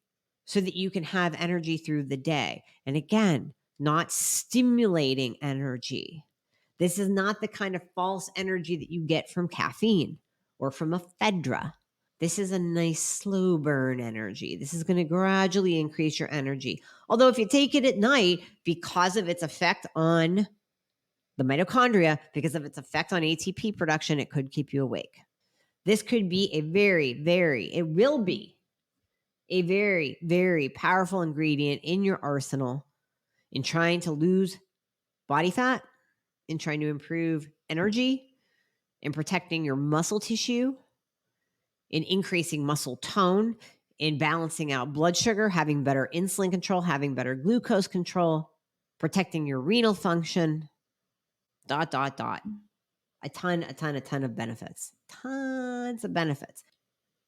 Speaker 1: so that you can have energy through the day. And again, not stimulating energy. This is not the kind of false energy that you get from caffeine or from ephedra. This is a nice slow burn energy. This is going to gradually increase your energy. Although if you take it at night, because of its effect on the mitochondria, because of its effect on ATP production, it could keep you awake. This could be it will be a very, very powerful ingredient in your arsenal in trying to lose body fat, in trying to improve energy, in protecting your muscle tissue, in increasing muscle tone, in balancing out blood sugar, having better insulin control, having better glucose control, protecting your renal function, ... A ton of benefits. Tons of benefits.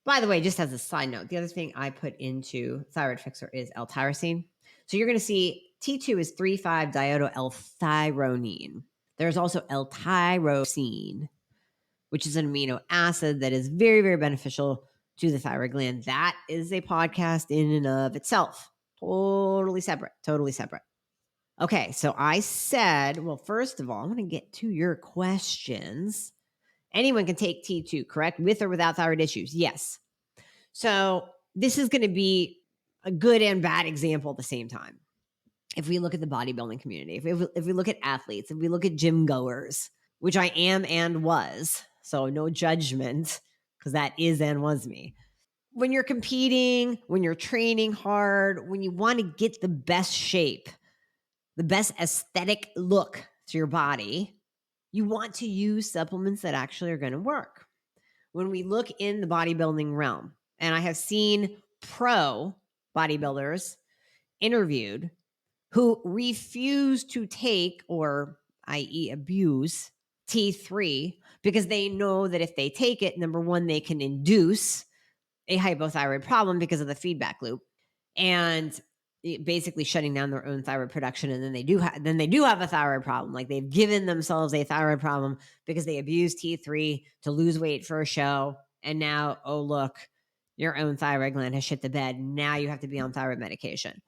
Speaker 1: By the way, just as a side note, the other thing I put into Thyroid Fixxr is L-tyrosine. So you're going to see T2 is 3,5-diodo-L-thyronine. There's also L-tyrosine, which is an amino acid that is very, very beneficial to the thyroid gland. That is a podcast in and of itself. Totally separate. Okay, so I said, well, first of all, I want to get to your questions. Anyone can take T2, correct? With or without thyroid issues? Yes. So this is going to be a good and bad example at the same time. If we look at the bodybuilding community, if we look at athletes, if we look at gym goers, which I am and was, so no judgment, because that is and was me. When you're competing, when you're training hard, when you want to get the best shape, the best aesthetic look to your body, you want to use supplements that actually are going to work. When we look in the bodybuilding realm, and I have seen pro bodybuilders interviewed who refuse to take, or i.e., abuse T3 because they know that if they take it, number one, they can induce a hypothyroid problem because of the feedback loop, and basically shutting down their own thyroid production. And then they do have a thyroid problem. Like they've given themselves a thyroid problem because they abused T3 to lose weight for a show. And now, oh, look, your own thyroid gland has shit the bed. Now you have to be on thyroid medication.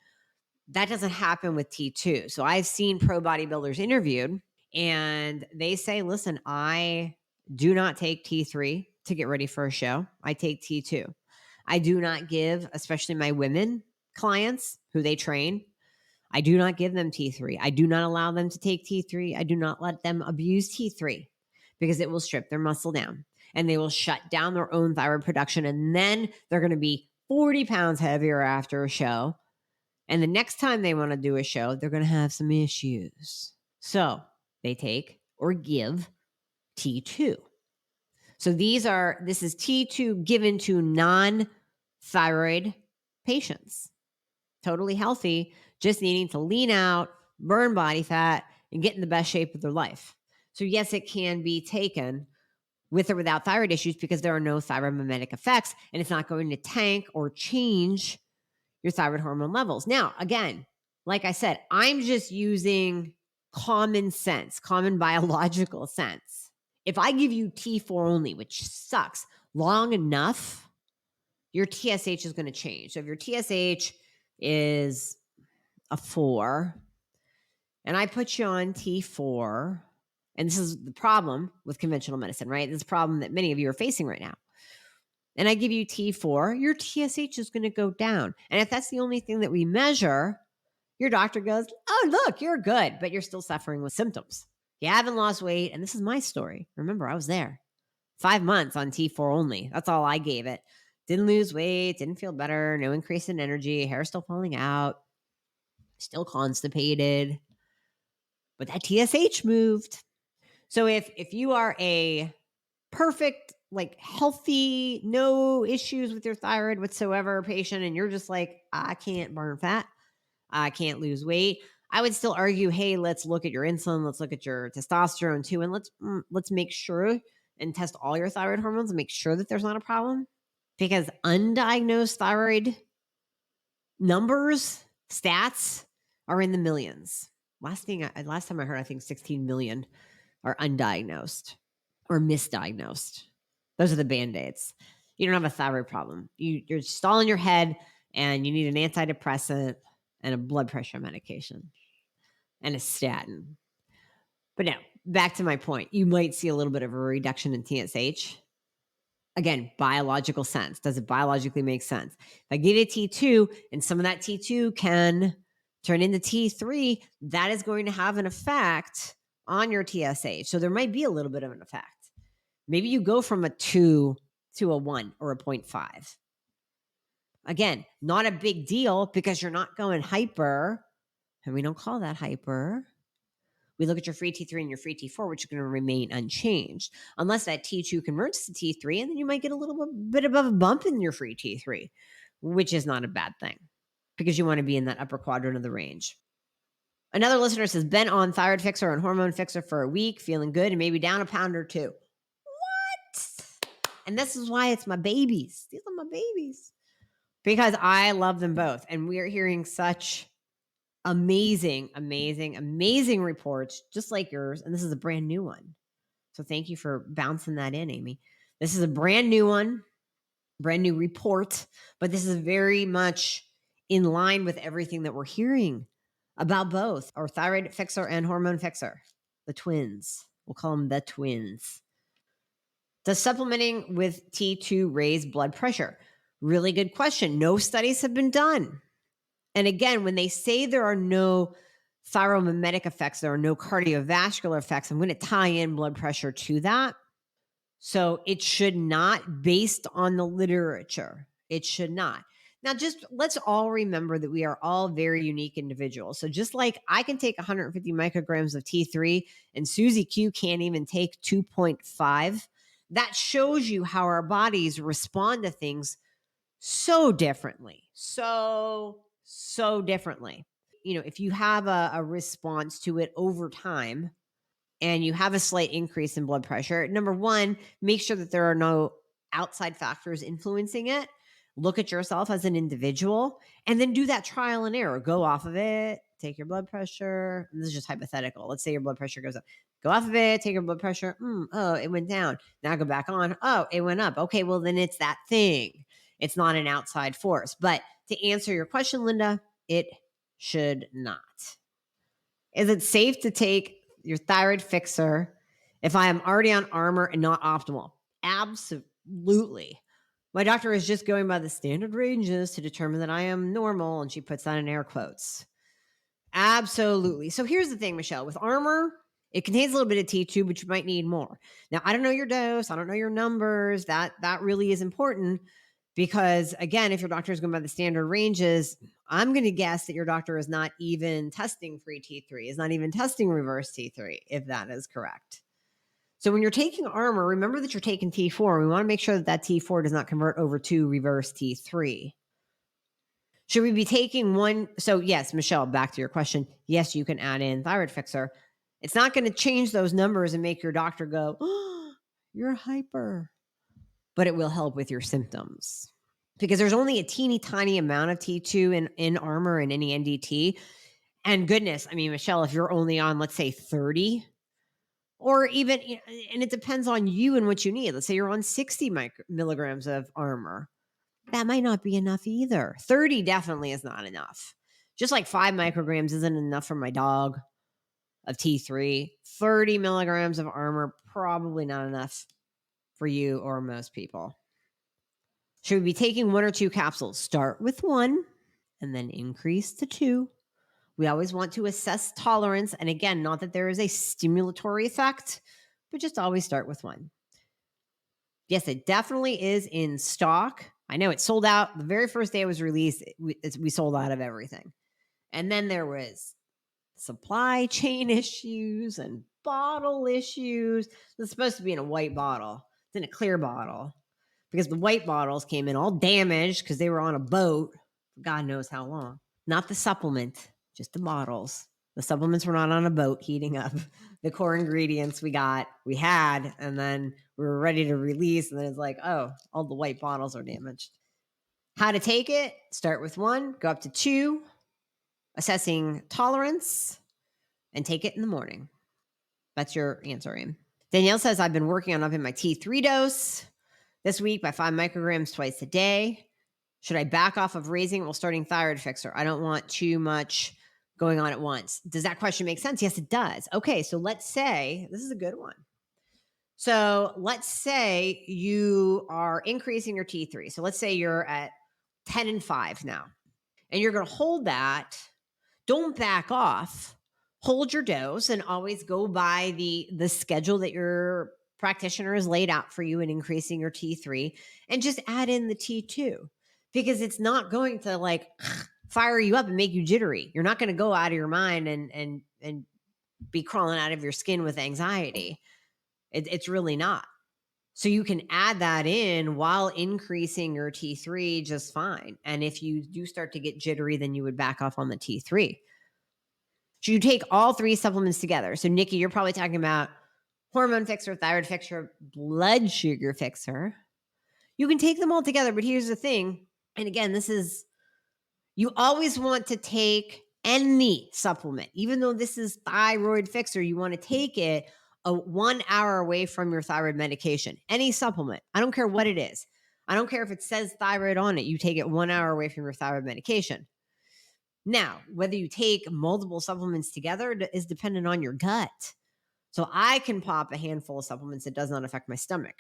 Speaker 1: That doesn't happen with T2. So I've seen pro bodybuilders interviewed and they say, listen, I do not take T3 to get ready for a show. I take T2. I do not give, especially my women clients who they train, I do not give them T3. I do not allow them to take T3. I do not let them abuse T3 because it will strip their muscle down and they will shut down their own thyroid production. And then they're going to be 40 pounds heavier after a show. And the next time they want to do a show, they're going to have some issues. So they take or give T2. So this is T2 given to non-thyroid patients, totally healthy, just needing to lean out, burn body fat, and get in the best shape of their life. So yes, it can be taken with or without thyroid issues because there are no thyroid mimetic effects, and it's not going to tank or change your thyroid hormone levels. Now, again, like I said, I'm just using common sense, common biological sense. If I give you T4 only, which sucks, long enough, your TSH is going to change. So if your TSH is a 4 and I put you on T4, and this is the problem with conventional medicine, right? This is a problem that many of you are facing right now. And I give you T4, your TSH is going to go down. And if that's the only thing that we measure, your doctor goes, oh, look, you're good, but you're still suffering with symptoms. You haven't lost weight. And this is my story. Remember, I was there 5 months on T4 only. That's all I gave it. Didn't lose weight, didn't feel better, no increase in energy, hair still falling out, still constipated. But that TSH moved. So if you are a perfect, like healthy, no issues with your thyroid whatsoever patient, and you're just like, I can't burn fat, I can't lose weight, I would still argue, hey, let's look at your insulin, let's look at your testosterone too, and let's make sure and test all your thyroid hormones and make sure that there's not a problem. Because undiagnosed thyroid numbers, stats are in the millions. Last time I heard, I think 16 million are undiagnosed or misdiagnosed. Those are the Band-Aids. You don't have a thyroid problem. You're just all in your head and you need an antidepressant and a blood pressure medication and a statin. But now, back to my point. You might see a little bit of a reduction in TSH. Again, biological sense. Does it biologically make sense? If I give you T2 and some of that T2 can turn into T3, that is going to have an effect on your TSH. So there might be a little bit of an effect. Maybe you go from a 2 to a 1 or a 0.5. Again, not a big deal because you're not going hyper, and we don't call that hyper. We look at your free T3 and your free T4, which are going to remain unchanged, unless that T2 converts to T3, and then you might get a little bit above a bump in your free T3, which is not a bad thing because you want to be in that upper quadrant of the range. Another listener says, been on Thyroid Fixxr and Hormone Fixxr for a week, feeling good, and maybe down a pound or two. What? And this is why it's my babies. These are my babies. Because I love them both. And we're hearing such amazing reports, just like yours. And this is a brand new one. So thank you for bouncing that in, Amy. This is a brand new one, brand new report, but this is very much in line with everything that we're hearing about both our Thyroid Fixxr and Hormone Fixxr, the twins. We'll call them the twins. Does supplementing with T2 raise blood pressure? Really good question. No studies have been done. And again, when they say there are no thyromimetic effects, there are no cardiovascular effects, I'm going to tie in blood pressure to that. So it should not, based on the literature, it should not. Now, just let's all remember that we are all very unique individuals. So, just like I can take 150 micrograms of T3 and Susie Q can't even take 2.5, that shows you how our bodies respond to things so differently. So differently. If you have a response to it over time, and you have a slight increase in blood pressure, number one, make sure that there are no outside factors influencing it. Look at yourself as an individual and then do that trial and error. Go off of it, take your blood pressure. And this is just hypothetical. Let's say your blood pressure goes up. Go off of it, take your blood pressure. Oh, it went down. Now go back on. Oh, it went up. Okay, well, then it's that thing. It's not an outside force. But to answer your question, Linda, it should not. Is it safe to take your Thyroid Fixxr if I am already on Armor and not optimal? Absolutely. My doctor is just going by the standard ranges to determine that I am normal, and she puts that in air quotes. Absolutely. So here's the thing, Michelle. With Armor, it contains a little bit of T2, but you might need more. Now, I don't know your dose. I don't know your numbers. That really is important because, again, if your doctor is going by the standard ranges, I'm going to guess that your doctor is not even testing free T3, is not even testing reverse T3, if that is correct. So when you're taking Armor, remember that you're taking T4. We want to make sure that T4 does not convert over to reverse T3. Should we be taking one? So yes, Michelle, back to your question. Yes, you can add in Thyroid Fixxr. It's not going to change those numbers and make your doctor go, oh, you're hyper, but it will help with your symptoms because there's only a teeny tiny amount of T2 in Armor and any NDT. And goodness, I mean, Michelle, if you're only on, let's say 30, or even, and it depends on you and what you need. Let's say you're on 60 milligrams of Armor. That might not be enough either. 30 definitely is not enough. Just like 5 micrograms isn't enough for my dog of T3. 30 milligrams of Armor, probably not enough for you or most people. Should we be taking 1 or 2 capsules? Start with 1 and then increase to 2. We always want to assess tolerance. And again, not that there is a stimulatory effect, but just always start with 1. Yes, it definitely is in stock. I know it sold out the very first day it was released. We sold out of everything. And then there was supply chain issues and bottle issues. It's supposed to be in a white bottle. It's in a clear bottle because the white bottles came in all damaged because they were on a boat for God knows how long. Not the supplement, just the bottles. The supplements were not on a boat heating up. The core ingredients we had, and then we were ready to release. And then it's like, oh, all the white bottles are damaged. How to take it? Start with 1, go up to 2, assessing tolerance, and take it in the morning. That's your answer, Aim. Danielle says, I've been working on upping my T3 dose this week by 5 micrograms twice a day. Should I back off of raising while starting Thyroid Fixxr? I don't want too much going on at once. Does that question make sense? Yes, it does. Okay, so let's say, this is a good one. So let's say you are increasing your T3. So let's say you're at 10 and 5 now, and you're going to hold that. Don't back off. Hold your dose and always go by the schedule that your practitioner has laid out for you in increasing your T3, and just add in the T2 because it's not going to like fire you up and make you jittery. You're not going to go out of your mind and be crawling out of your skin with anxiety. It's really not. So you can add that in while increasing your T3 just fine. And if you do start to get jittery, then you would back off on the T3. Should you take all 3 supplements together? So Nikki, you're probably talking about hormone fixer, Thyroid Fixxr, blood sugar fixer. You can take them all together, but here's the thing. And again, you always want to take any supplement, even though this is Thyroid Fixxr, you want to take it 1 hour away from your thyroid medication. Any supplement, I don't care what it is. I don't care if it says thyroid on it. You take it 1 hour away from your thyroid medication. Now, whether you take multiple supplements together is dependent on your gut. So I can pop a handful of supplements. It does not affect my stomach.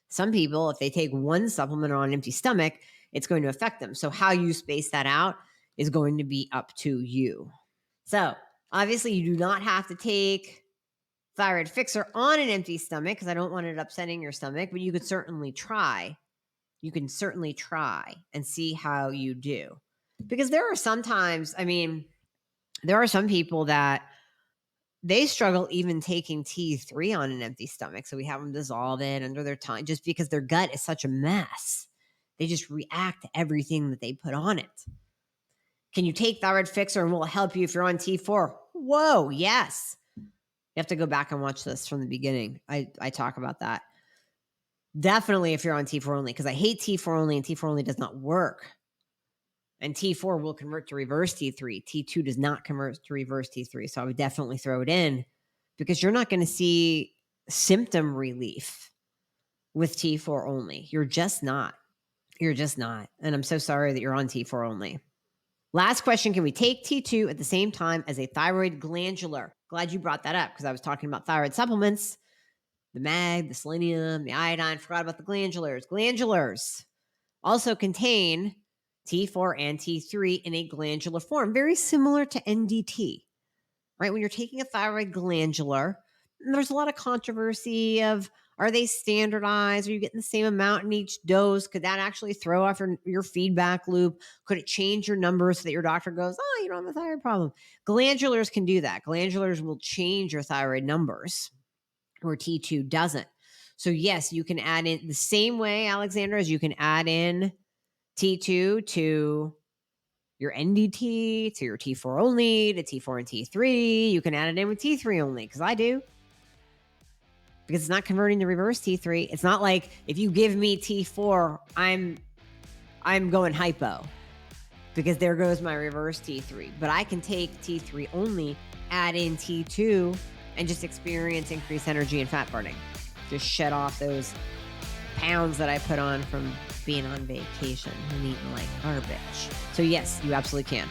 Speaker 1: Some people, if they take one supplement on an empty stomach, it's going to affect them. So how you space that out is going to be up to you. So obviously you do not have to take Thyroid Fixxr on an empty stomach because I don't want it upsetting your stomach, but you could certainly try you can certainly try and see how you do. Because there are sometimes, there are some people that they struggle even taking T3 on an empty stomach. So we have them dissolve it under their tongue just because their gut is such a mess. They just react to everything that they put on it. Can you take Thyroid Fixxr and will it help you if you're on T4? Whoa, yes. You have to go back and watch this from the beginning. I talk about that. Definitely if you're on T4 only, because I hate T4 only and T4 only does not work. And T4 will convert to reverse T3. T2 does not convert to reverse T3. So I would definitely throw it in because you're not going to see symptom relief with T4 only. You're just not. You're just not. And I'm so sorry that you're on T4 only. Last question, can we take T2 at the same time as a thyroid glandular? Glad you brought that up because I was talking about thyroid supplements, the mag, the selenium, the iodine, forgot about the glandulars. Glandulars also contain T4 and T3 in a glandular form, very similar to NDT, right? When you're taking a thyroid glandular, there's a lot of controversy of, are they standardized? Are you getting the same amount in each dose? Could that actually throw off your feedback loop? Could it change your numbers so that your doctor goes, oh, you don't have a thyroid problem? Glandulars can do that. Glandulars will change your thyroid numbers where T2 doesn't. So yes, you can add in the same way, Alexandra, as you can add in T2 to your NDT, to your T4 only, to T4 and T3. You can add it in with T3 only, because I do. Because it's not converting to reverse T3. It's not like if you give me T4, I'm going hypo, because there goes my reverse T3. But I can take T3 only, add in T2, and just experience increased energy and fat burning. Just shed off those pounds that I put on from being on vacation and eating like garbage. So yes, you absolutely can.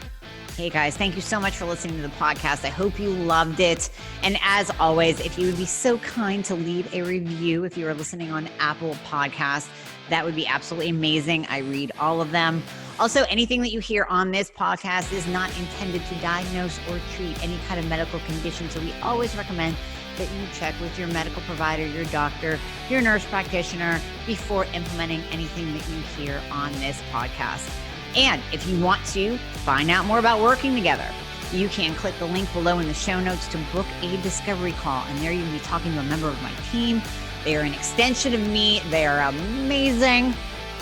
Speaker 2: Hey guys, thank you so much for listening to the podcast. I hope you loved it. And as always, if you would be so kind to leave a review if you are listening on Apple Podcasts, that would be absolutely amazing. I read all of them. Also, anything that you hear on this podcast is not intended to diagnose or treat any kind of medical condition. So we always recommend that you check with your medical provider, your doctor, your nurse practitioner before implementing anything that you hear on this podcast. And if you want to find out more about working together, you can click the link below in the show notes to book a discovery call. And there you can be talking to a member of my team. They are an extension of me. They are amazing.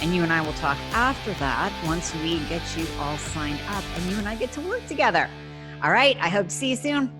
Speaker 2: And you and I will talk after that once we get you all signed up and you and I get to work together. All right. I hope to see you soon.